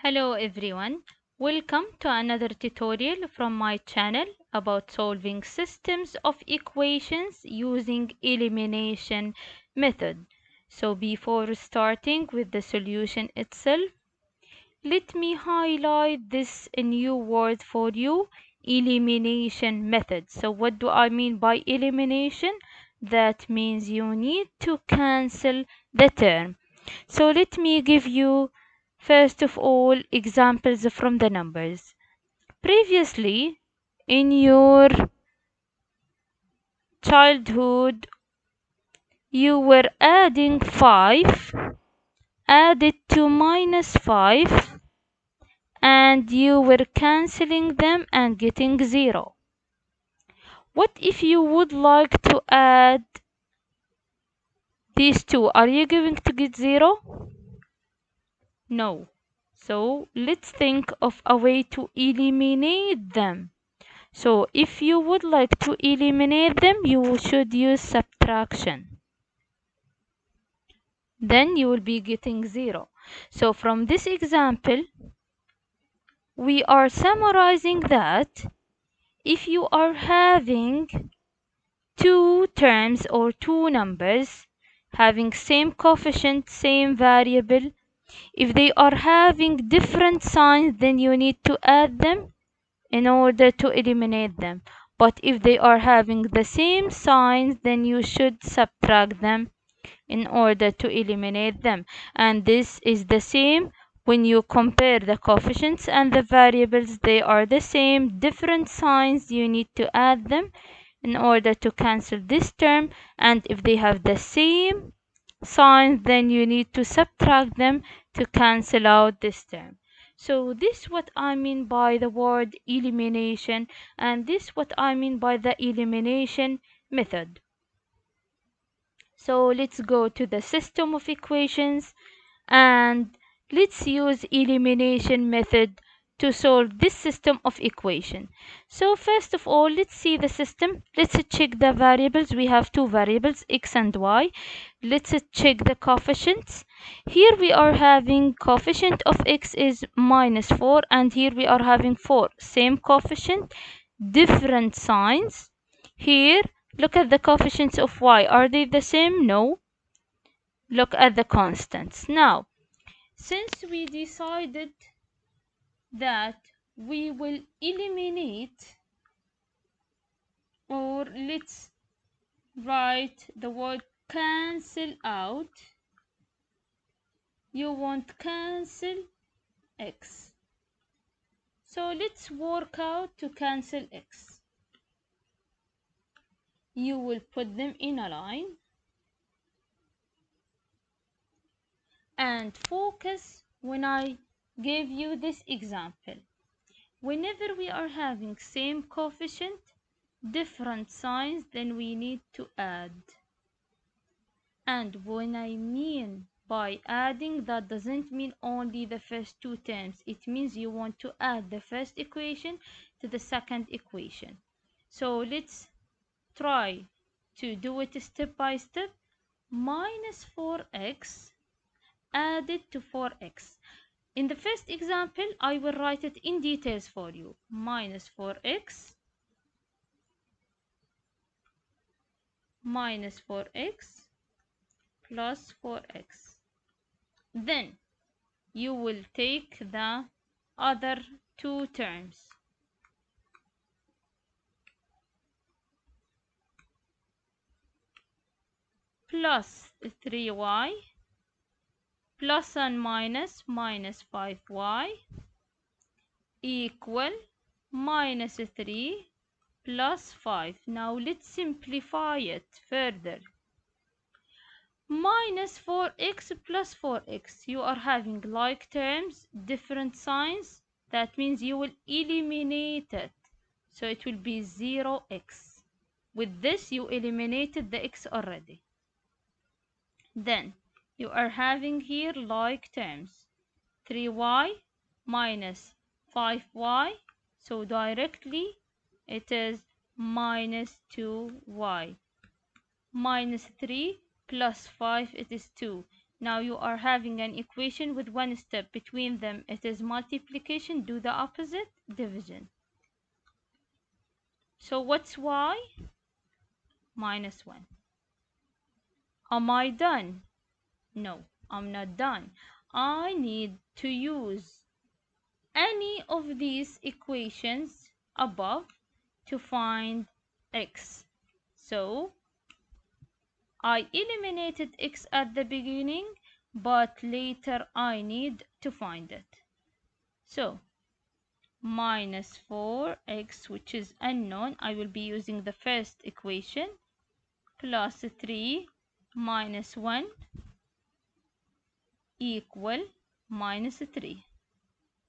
Hello everyone, welcome to another tutorial from my channel about solving systems of equations using elimination method. So before starting with the solution itself, let me highlight this new word for you, elimination method. So what do I mean by elimination? That means you need to cancel the term. So let me give you first of all examples from the numbers. Previously in your childhood you were adding 5 added to minus 5 and you were cancelling them and getting 0. What if you would like to add these two? Are you going to get 0? No. So let's think of a way to eliminate them. So if you would like to eliminate them, you should use subtraction. Then you will be getting 0. So from this example, we are summarizing that if you are having two terms or two numbers having same coefficient, same variable, if they are having different signs, then you need to add them in order to eliminate them. But if they are having the same signs, then you should subtract them in order to eliminate them. And this is the same when you compare the coefficients and the variables. They are the same, different signs, you need to add them in order to cancel this term. And if they have the same signs, then you need to subtract them to cancel out this term. So this what I mean by the word elimination, and this what I mean by the elimination method. So let's go to the system of equations and let's use elimination method to solve this system of equation. So first of all, let's see the system. Let's check the variables. We have two variables, x and y. Let's check the coefficients. Here we are having coefficient of x is minus 4 and here we are having 4. Same coefficient, different signs. Here, look at the coefficients of y. Are they the same? No. Look at the constants. Now, since we decided that we will eliminate, or let's write the word cancel out, you want cancel x. So let's work out to cancel x. You will put them in a line and focus when I gave you this example. Whenever we are having same coefficient, different signs, then we need to add. And when I mean by adding, that doesn't mean only the first two terms. It means you want to add the first equation to the second equation. So let's try to do it step by step. Minus 4x added to 4x. In the first example, I will write it in details for you. Minus 4x minus 4x plus 4x. Then you will take the other two terms. Plus 3y plus and minus 5y equal minus 3 plus 5. Now let's simplify it further. Minus 4x plus 4x. You are having like terms, different signs. That means you will eliminate it. So it will be 0x. With this, you eliminated the x already. Then you are having here like terms. 3y minus 5y. So directly it is minus 2y. Minus 3 plus 5, it is 2. Now you are having an equation with one step between them. It is multiplication. Do the opposite, division. So what's y? -1. Am I done? No, I'm not done. I need to use any of these equations above to find x. So I eliminated x at the beginning, but later I need to find it. So -4x, which is unknown, I will be using the first equation, plus 3 minus 1 equal -3.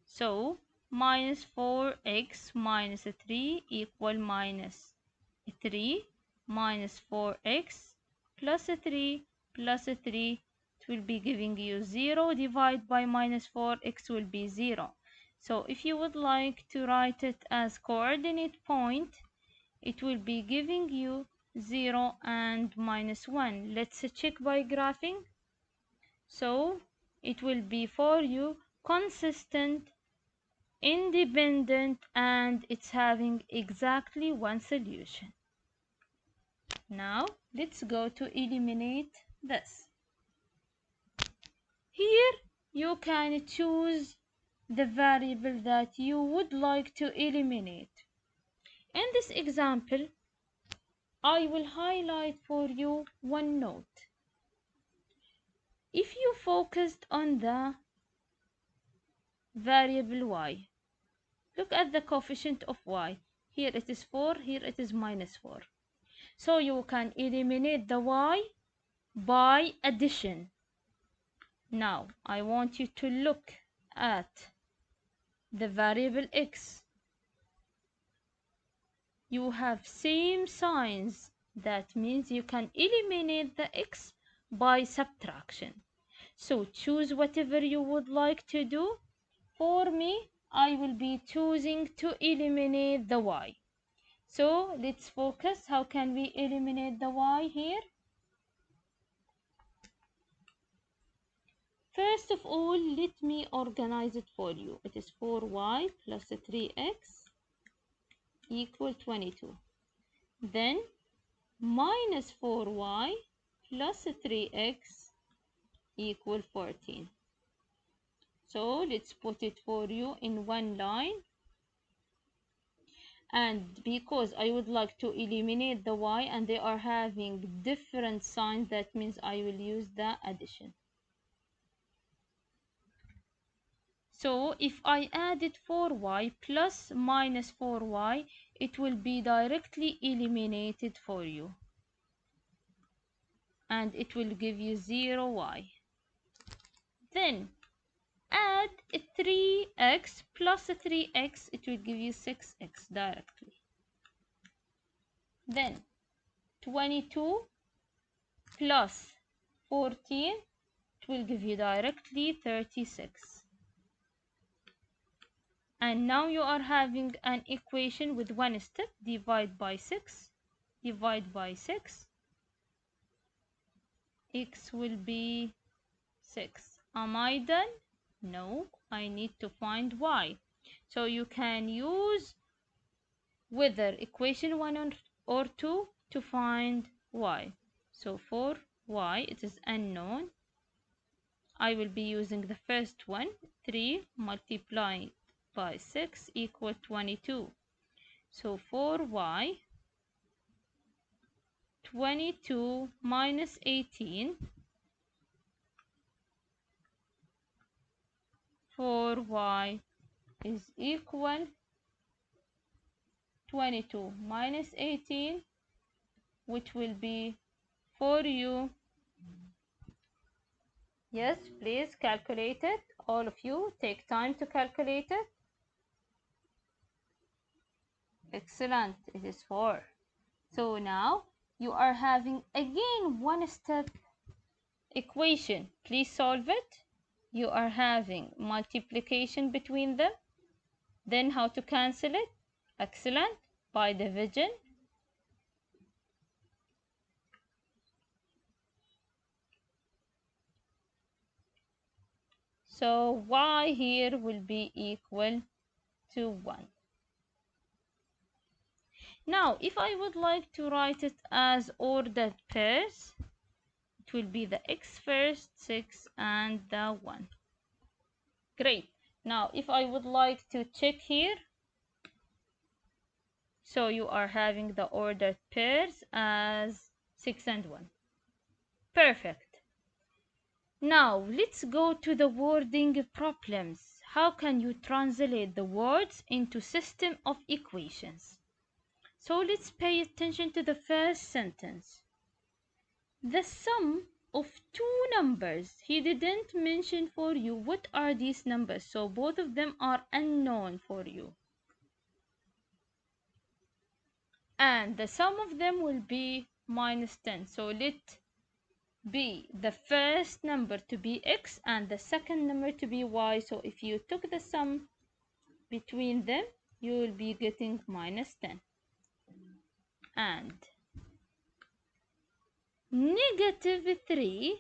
So -4x minus 3 equal -3 minus 4x plus 3 plus 3. It will be giving you 0 divided by -4, x will be 0. So if you would like to write it as coordinate point, it will be giving you 0 and -1. Let's check by graphing. So it will be for you consistent, independent, and it's having exactly one solution. Now let's go to eliminate this. Here you can choose the variable that you would like to eliminate. In this example, I will highlight for you one note. If you focused on the variable y, look at the coefficient of y. Here it is 4, here it is -4. So you can eliminate the y by addition. Now I want you to look at the variable x. You have same signs. That means you can eliminate the x by subtraction. So choose whatever you would like to do. For me, I will be choosing to eliminate the y. So let's focus. How can we eliminate the y here? First of all, let me organize it for you. It is 4y plus 3x equal 22. Then -4y plus 3x equal 14. So let's put it for you in one line. And because I would like to eliminate the y and they are having different signs, that means I will use the addition. So if I added 4y plus -4y, it will be directly eliminated for you. And it will give you 0y. Then add 3x plus 3x, it will give you 6x directly. Then 22 plus 14, it will give you directly 36. And now you are having an equation with one step. Divide by 6. Divide by 6. X will be 6. Am I done? No, I need to find y. So you can use whether equation 1 or 2 to find y. So for y, it is unknown. I will be using the first one. 3 multiplied by 6 equal 22. So for y, 22 minus 18, for y is equal 22 minus 18, which will be for you. Yes, please calculate it. All of you take time to calculate it. Excellent, it is 4. So now you are having again one step equation. Please solve it. You are having multiplication between them. Then how to cancel it? Excellent, by division. So y here will be equal to 1. Now, if I would like to write it as ordered pairs, it will be the x first, 6, and the 1. Great. Now, if I would like to check here, so you are having the ordered pairs as 6 and 1. Perfect. Now, let's go to the wording problems. How can you translate the words into system of equations? So let's pay attention to the first sentence. The sum of two numbers. He didn't mention for you what are these numbers, so both of them are unknown for you. And the sum of them will be minus 10. So let be the first number to be x and the second number to be y. So if you took the sum between them, you will be getting minus 10. And negative 3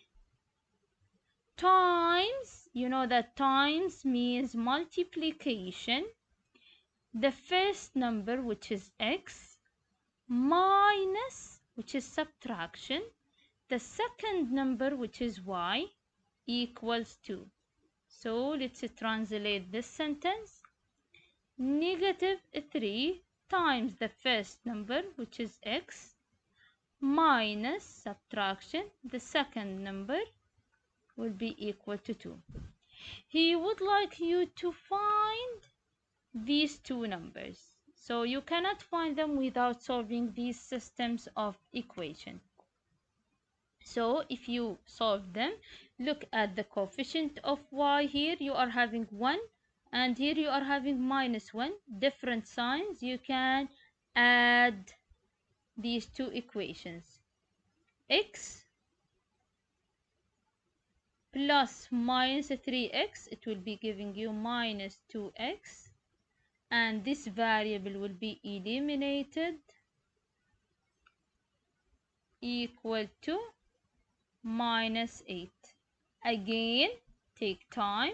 times, you know that times means multiplication, the first number, which is x, minus, which is subtraction, the second number, which is y, equals 2. So let's translate this sentence. Negative 3 times the first number, which is x, minus subtraction, the second number will be equal to 2. He would like you to find these two numbers. So you cannot find them without solving these systems of equation. So if you solve them, look at the coefficient of y. Here you are having 1 and here you are having minus 1. Different signs. You can add these two equations. X plus minus 3x, it will be giving you minus 2x. And this variable will be eliminated, equal to minus 8. Again, take time,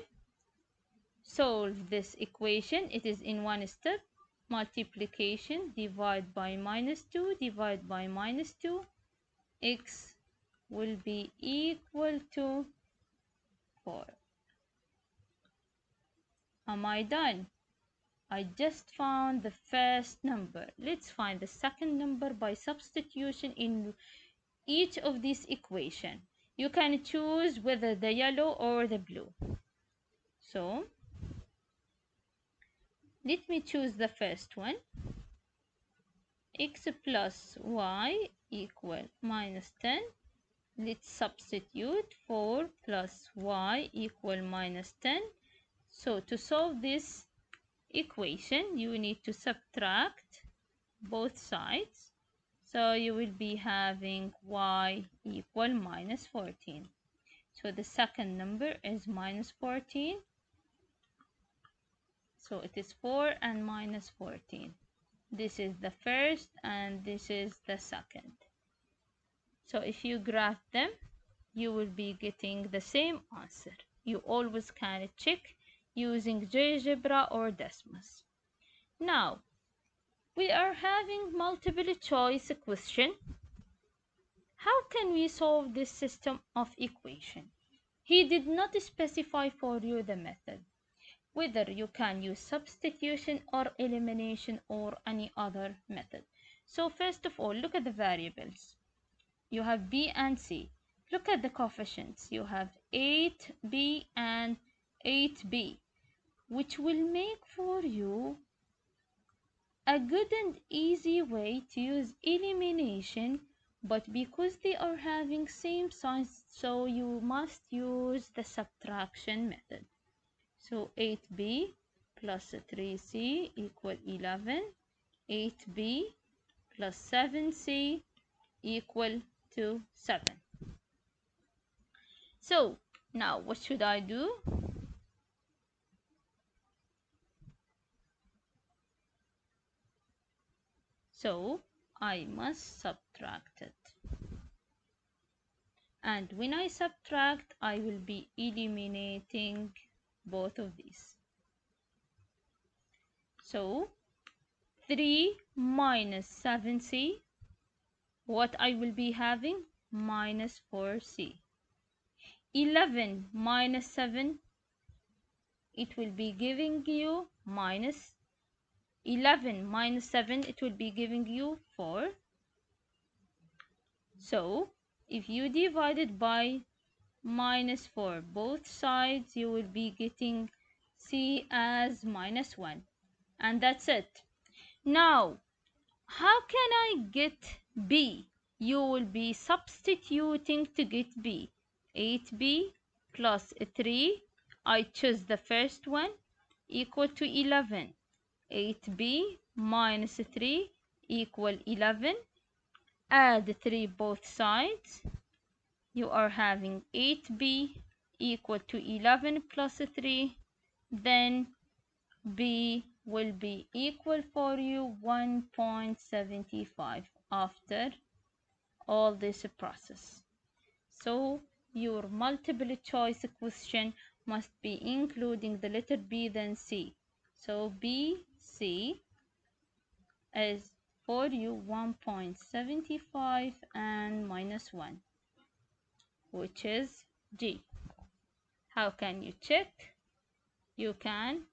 solve this equation. It is in one step. Multiplication, divide by minus 2, divide by minus 2. X will be equal to 4. Am I done? I just found the first number. Let's find the second number by substitution in each of these equations. You can choose whether the yellow or the blue. So let me choose the first one. X plus y equal minus 10. Let's substitute 4 plus y equal minus 10. So to solve this equation, you need to subtract both sides. So you will be having y equal minus 14. So the second number is minus 14. So it is 4 and minus 14. This is the first and this is the second. So if you graph them, you will be getting the same answer. You always can check using GeoGebra or Desmos. Now, we are having multiple choice question. How can we solve this system of equation? He did not specify for you the method, whether you can use substitution or elimination or any other method. So first of all, look at the variables. You have b and c. Look at the coefficients. You have 8b and 8b, which will make for you a good and easy way to use elimination, but because they are having same signs, so you must use the subtraction method. So 8b plus 3c equal 11. 8b plus 7c equal to 7. So now what should I do? So I must subtract it. And when I subtract, I will be eliminating both of these. So 3 minus 7c, what I will be having? Minus 4c. 11 minus 7, it will be giving you minus 11 minus 7, it will be giving you 4. So if you divide it by minus 4 both sides, you will be getting c as minus 1, and that's it. Now how can I get b? You will be substituting to get b. 8b plus 3, I choose the first one, equal to 11. 8b minus 3 equal 11. Add 3 both sides. You are having 8b equal to 11 plus 3. Then b will be equal for you 1.75 after all this process. So your multiple choice question must be including the letter B then C. So B, C is for you 1.75 and minus 1, which is G. How can you check? You can